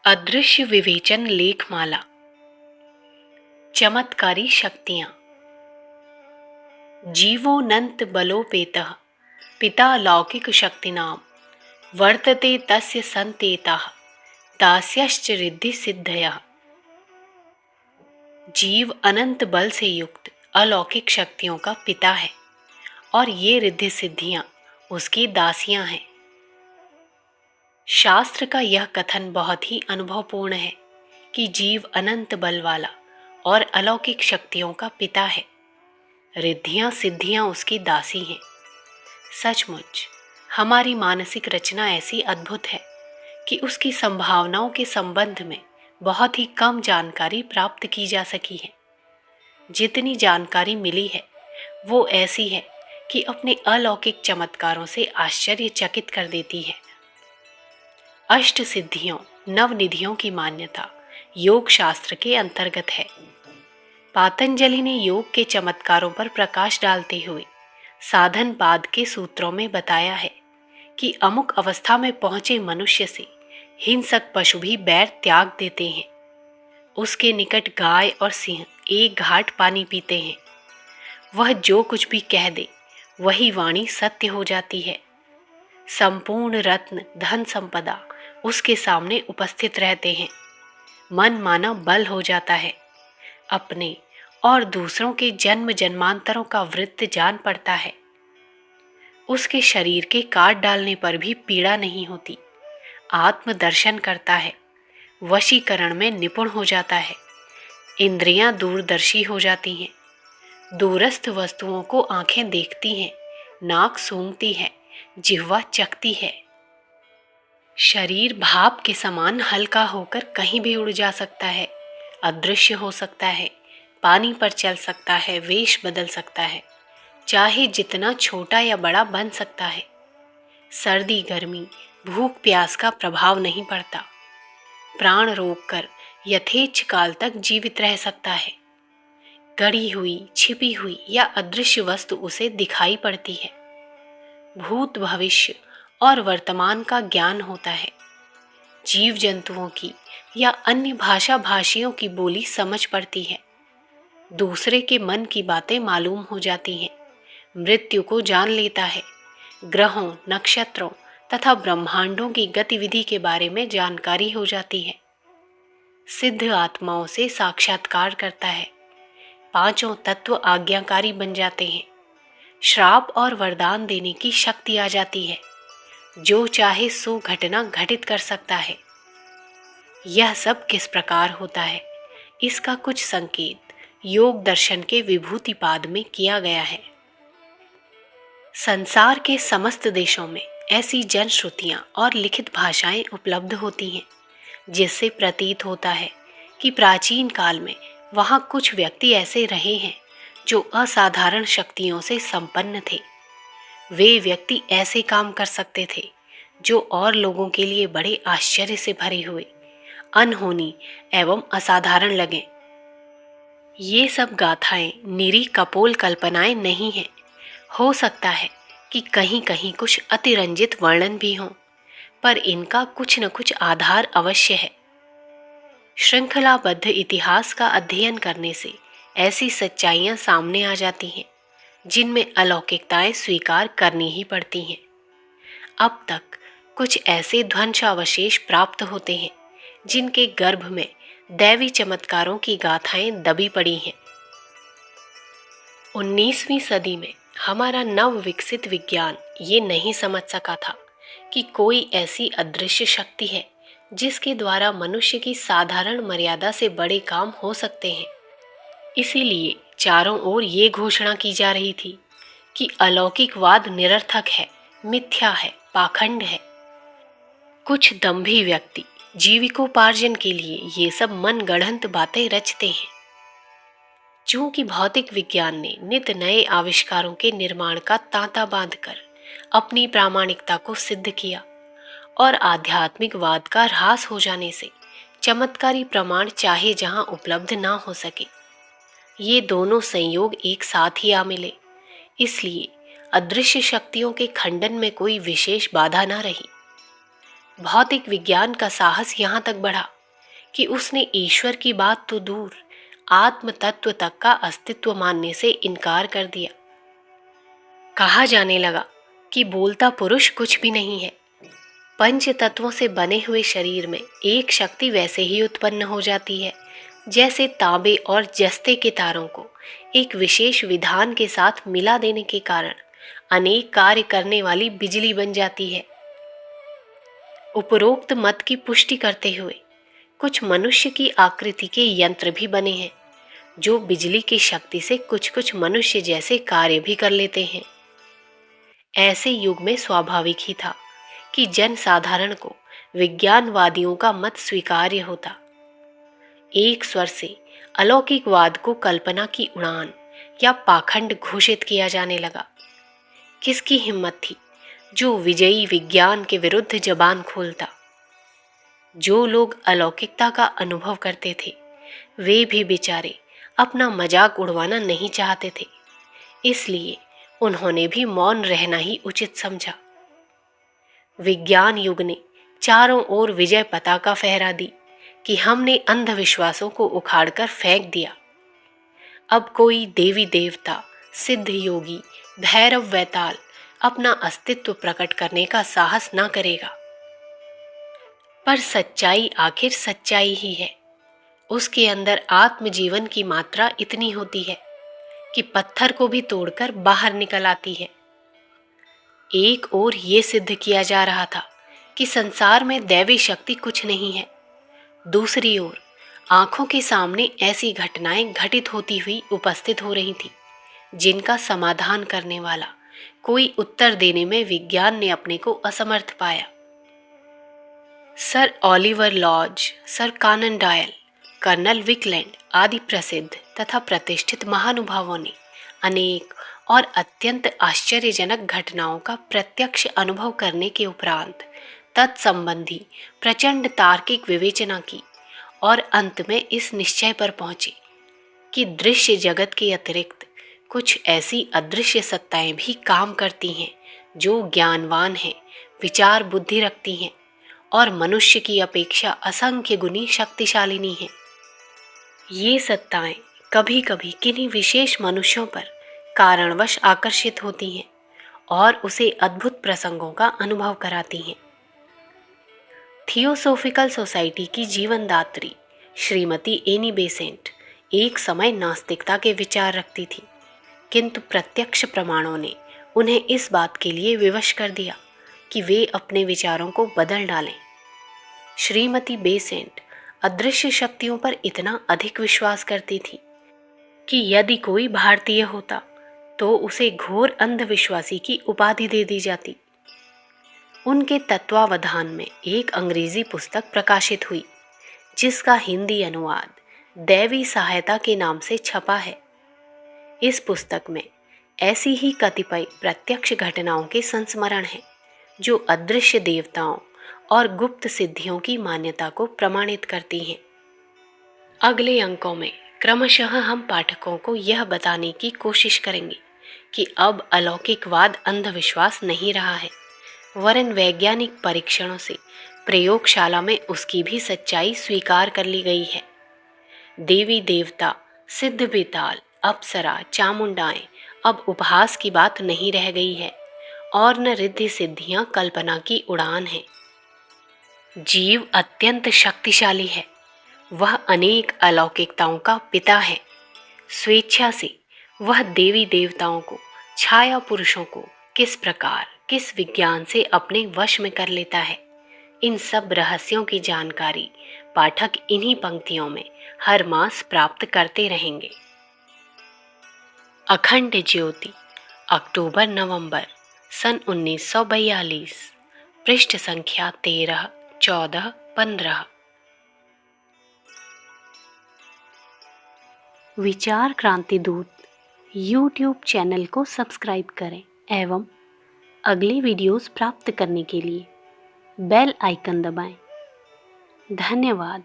अदृश्य विवेचन लेखमाला। चमत्कारी शक्तियां। जीवोऽनंत बलोपेतः पिता लौकिक शक्तिनां वर्तते तस्य संतेतः दास्यश्च रिद्धि सिद्धयः। जीव अनंत बल से युक्त अलौकिक शक्तियों का पिता है और ये रिद्धि सिद्धियां उसकी दासियां हैं। शास्त्र का यह कथन बहुत ही अनुभवपूर्ण है कि जीव अनंत बल वाला और अलौकिक शक्तियों का पिता है। रिद्धियां सिद्धियां उसकी दासी हैं। सचमुच हमारी मानसिक रचना ऐसी अद्भुत है कि उसकी संभावनाओं के संबंध में बहुत ही कम जानकारी प्राप्त की जा सकी है। जितनी जानकारी मिली है वो ऐसी है कि अपने अलौकिक चमत्कारों से आश्चर्यचकित कर देती है। अष्ट सिद्धियों नवनिधियों की मान्यता योग शास्त्र के अंतर्गत है। पातंजलि ने योग के चमत्कारों पर प्रकाश डालते हुए साधन पाद के सूत्रों में बताया है कि अमुक अवस्था में पहुंचे मनुष्य से हिंसक पशु भी बैर त्याग देते हैं। उसके निकट गाय और सिंह एक घाट पानी पीते हैं। वह जो कुछ भी कह दे वही वाणी सत्य हो जाती है। संपूर्ण रत्न धन संपदा उसके सामने उपस्थित रहते हैं। मन माना बल हो जाता है। अपने और दूसरों के जन्म जन्मांतरों का वृत्त जान पड़ता है। उसके शरीर के काट डालने पर भी पीड़ा नहीं होती। आत्मदर्शन करता है। वशीकरण में निपुण हो जाता है। इंद्रियां दूरदर्शी हो जाती हैं। दूरस्थ वस्तुओं को आंखें देखती हैं, नाक सूंघती है, जिह्वा चखती है। शरीर भाप के समान हल्का होकर कहीं भी उड़ जा सकता है, अदृश्य हो सकता है, पानी पर चल सकता है, वेश बदल सकता है, चाहे जितना छोटा या बड़ा बन सकता है। सर्दी गर्मी भूख प्यास का प्रभाव नहीं पड़ता। प्राण रोककर यथेच्छ काल तक जीवित रह सकता है। गड़ी हुई छिपी हुई या अदृश्य वस्तु उसे दिखाई पड़ती है। भूत भविष्य और वर्तमान का ज्ञान होता है। जीव जंतुओं की या अन्य भाषा भाषियों की बोली समझ पड़ती है। दूसरे के मन की बातें मालूम हो जाती हैं। मृत्यु को जान लेता है। ग्रहों नक्षत्रों तथा ब्रह्मांडों की गतिविधि के बारे में जानकारी हो जाती है। सिद्ध आत्माओं से साक्षात्कार करता है। पांचों तत्व आज्ञाकारी बन जाते हैं। श्राप और वरदान देने की शक्ति आ जाती है। जो चाहे सो घटना घटित कर सकता है। यह सब किस प्रकार होता है, इसका कुछ संकेत योग दर्शन के विभूतिपाद में किया गया है। संसार के समस्त देशों में ऐसी जनश्रुतियां और लिखित भाषाएं उपलब्ध होती हैं जिससे प्रतीत होता है कि प्राचीन काल में वहां कुछ व्यक्ति ऐसे रहे हैं जो असाधारण शक्तियों से संपन्न थे। वे व्यक्ति ऐसे काम कर सकते थे जो और लोगों के लिए बड़े आश्चर्य से भरे हुए, अनहोनी एवं असाधारण लगे। ये सब गाथाएं निरी कपोल कल्पनाएं नहीं हैं। हो सकता है कि कहीं कहीं कुछ अतिरंजित वर्णन भी हों, पर इनका कुछ न कुछ आधार अवश्य है। श्रृंखलाबद्ध इतिहास का अध्ययन करने से ऐसी सच्चाइयां सामने आ जाती हैं जिनमें अलौकिकताएं स्वीकार करनी ही पड़ती हैं। अब तक कुछ ऐसे ध्वंसावशेष प्राप्त होते हैं जिनके गर्भ में दैवी चमत्कारों की गाथाएं दबी पड़ी हैं। 19वीं सदी में हमारा नव विकसित विज्ञान ये नहीं समझ सका था कि कोई ऐसी अदृश्य शक्ति है जिसके द्वारा मनुष्य की साधारण मर्यादा से बड़े काम हो सकते हैं। इसीलिए चारों ओर ये घोषणा की जा रही थी कि अलौकिकवाद निरर्थक है, मिथ्या है, पाखंड है। कुछ दंभी व्यक्ति जीविकोपार्जन के लिए ये सब मनगढ़ंत बातें रचते हैं। चूंकि भौतिक विज्ञान ने नित नए आविष्कारों के निर्माण का तांता बांधकर अपनी प्रामाणिकता को सिद्ध किया और आध्यात्मिकवाद का ह्रास हो जाने से चमत्कारी प्रमाण चाहे जहां उपलब्ध ना हो सके, ये दोनों संयोग एक साथ ही आ मिले। इसलिए अदृश्य शक्तियों के खंडन में कोई विशेष बाधा न रही। भौतिक विज्ञान का साहस यहाँ तक बढ़ा कि उसने ईश्वर की बात तो दूर, आत्म तत्व तक का अस्तित्व मानने से इनकार कर दिया। कहा जाने लगा कि बोलता पुरुष कुछ भी नहीं है। पंच तत्वों से बने हुए शरीर में एक शक्ति वैसे ही उत्पन्न हो जाती है जैसे तांबे और जस्ते के तारों को एक विशेष विधान के साथ मिला देने के कारण अनेक कार्य करने वाली बिजली बन जाती है। उपरोक्त मत की पुष्टि करते हुए कुछ मनुष्य की आकृति के यंत्र भी बने हैं जो बिजली की शक्ति से कुछ कुछ मनुष्य जैसे कार्य भी कर लेते हैं। ऐसे युग में स्वाभाविक ही था कि जन साधारण को विज्ञानवादियों का मत स्वीकार्य होता। एक स्वर से अलौकिकवाद को कल्पना की उड़ान या पाखंड घोषित किया जाने लगा। किसकी हिम्मत थी जो विजयी विज्ञान के विरुद्ध जबान खोलता? जो लोग अलौकिकता का अनुभव करते थे वे भी बेचारे अपना मजाक उड़वाना नहीं चाहते थे, इसलिए उन्होंने भी मौन रहना ही उचित समझा। विज्ञान युग ने चारों ओर विजय पताका फहरा दी कि हमने अंधविश्वासों को उखाड़कर फेंक दिया। अब कोई देवी देवता, सिद्ध योगी, भैरव वैताल अपना अस्तित्व प्रकट करने का साहस न करेगा। पर सच्चाई आखिर सच्चाई ही है। उसके अंदर आत्मजीवन की मात्रा इतनी होती है कि पत्थर को भी तोड़कर बाहर निकल आती है। एक ओर ये सिद्ध किया जा रहा था कि संसार में दैवी शक्ति कुछ नहीं है, दूसरी ओर आंखों के सामने ऐसी घटनाएं घटित होती हुई उपस्थित हो रही थी जिनका समाधान करने वाला कोई उत्तर देने में विज्ञान ने अपने को असमर्थ पाया। सर ऑलिवर लॉज, सर कानन डॉयल, कर्नल विकलैंड आदि प्रसिद्ध तथा प्रतिष्ठित महानुभावों ने अनेक और अत्यंत आश्चर्यजनक घटनाओं का प्रत्यक्ष अनुभव करने के उपरांत तत्संबंधी प्रचंड तार्किक विवेचना की और अंत में इस निश्चय पर पहुंचे कि दृश्य जगत के अतिरिक्त कुछ ऐसी अदृश्य सत्ताएं भी काम करती हैं जो ज्ञानवान हैं, विचार बुद्धि रखती हैं और मनुष्य की अपेक्षा असंख्य गुनी शक्तिशालिनी हैं। ये सत्ताएं कभी कभी किन्हीं विशेष मनुष्यों पर कारणवश आकर्षित होती हैं और उसे अद्भुत प्रसंगों का अनुभव कराती हैं। थियोसोफिकल सोसाइटी की जीवनदात्री श्रीमती एनी बेसेंट एक समय नास्तिकता के विचार रखती थी, किंतु प्रत्यक्ष प्रमाणों ने उन्हें इस बात के लिए विवश कर दिया कि वे अपने विचारों को बदल डालें। श्रीमती बेसेंट अदृश्य शक्तियों पर इतना अधिक विश्वास करती थी कि यदि कोई भारतीय होता तो उसे घोर अंधविश्वासी की उपाधि दे दी जाती। उनके तत्वावधान में एक अंग्रेजी पुस्तक प्रकाशित हुई जिसका हिंदी अनुवाद दैवी सहायता के नाम से छपा है। इस पुस्तक में ऐसी ही कतिपय प्रत्यक्ष घटनाओं के संस्मरण हैं जो अदृश्य देवताओं और गुप्त सिद्धियों की मान्यता को प्रमाणित करती हैं। अगले अंकों में क्रमशः हम पाठकों को यह बताने की कोशिश करेंगे कि अब अलौकिकवाद अंधविश्वास नहीं रहा है, वरन वैज्ञानिक परीक्षणों से प्रयोगशाला में उसकी भी सच्चाई स्वीकार कर ली गई है। देवी देवता, सिद्ध बेताल, अप्सरा, चामुंडाएं अब उपहास की बात नहीं रह गई है और न रिद्धि सिद्धियां कल्पना की उड़ान है। जीव अत्यंत शक्तिशाली है, वह अनेक अलौकिकताओं का पिता है। स्वेच्छा से वह देवी देवताओं को, छाया पुरुषों को किस प्रकार, किस विज्ञान से अपने वश में कर लेता है, इन सब रहस्यों की जानकारी पाठक इन्हीं पंक्तियों में हर मास प्राप्त करते रहेंगे। अखंड ज्योति, अक्टूबर नवंबर सन 1942, पृष्ठ संख्या 13, 14, 15। विचार क्रांति दूत यूट्यूब चैनल को सब्सक्राइब करें एवं अगले वीडियोस प्राप्त करने के लिए बेल आइकन दबाएं। धन्यवाद।